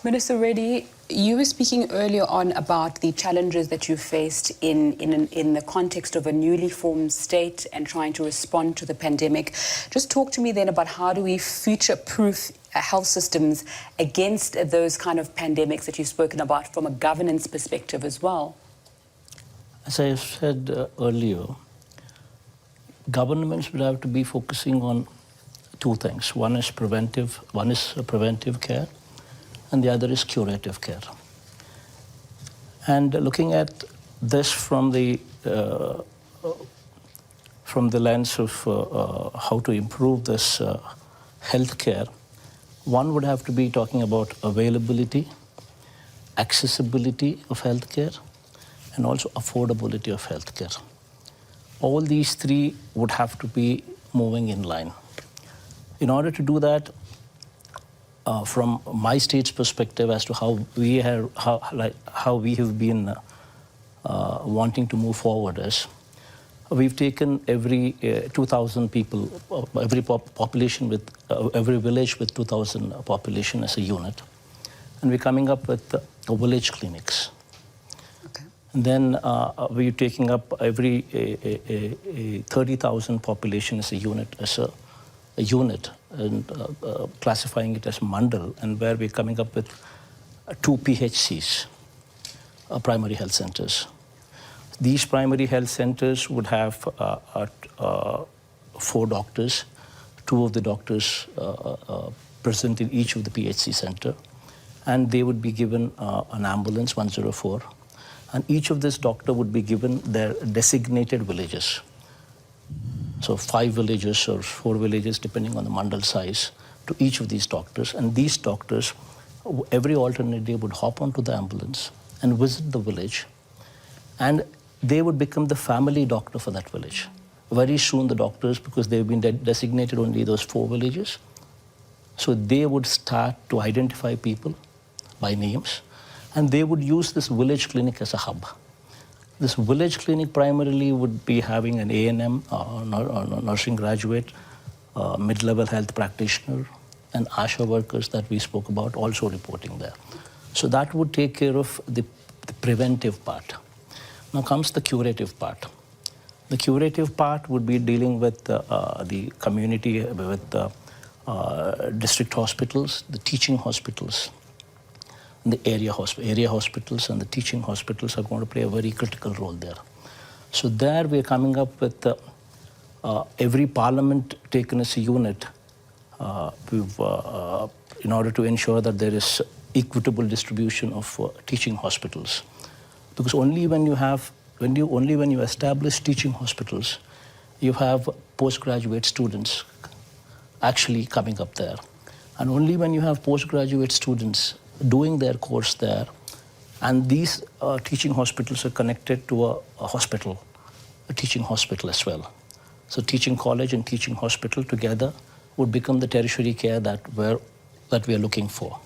Minister Reddy, you were speaking earlier on about the challenges that you faced in the context of a newly formed state and trying to respond to the pandemic. Just talk to me then about how do we future-proof health systems against those kind of pandemics that you've spoken about from a governance perspective as well. As I said earlier, governments would have to be focusing on two things. One is preventive care, and the other is curative care. And looking at this from the lens of how to improve this health care, one would have to be talking about availability, accessibility of health care, and also affordability of health care. All these three would have to be moving in line. In order to do that, from my state's perspective as to how we have been wanting to move forward is, we've taken every 2,000 people, every population with every village with 2,000 population as a unit, and we're coming up with village clinics. Okay. And then we're taking up every 30,000 population as a unit and classifying it as mandal, and where we're coming up with 2 PHCs, primary health centers. These primary health centers would have 4 doctors, 2 of the doctors present in each of the PHC center, and they would be given an ambulance, 104, and each of this doctor would be given their designated villages. So 5 villages or 4 villages, depending on the mandal size, to each of these doctors. And these doctors, every alternate day, would hop onto the ambulance and visit the village. And they would become the family doctor for that village. Very soon the doctors, because they've been designated only those 4 villages, so they would start to identify people by names, and they would use this village clinic as a hub. This village clinic primarily would be having an A&M, nursing graduate, mid-level health practitioner, and ASHA workers that we spoke about also reporting there. So that would take care of the preventive part. Now comes the curative part. The curative part would be dealing with the community, with district hospitals, the teaching hospitals. The area hospitals and the teaching hospitals are going to play a very critical role there. So there we are coming up with every parliament taken as a unit in order to ensure that there is equitable distribution of teaching hospitals. Because only when you establish teaching hospitals, you have postgraduate students actually coming up there. And only when you have postgraduate students doing their course there, and these teaching hospitals are connected to a hospital, a teaching hospital as well. So teaching college and teaching hospital together would become the tertiary care that we are looking for.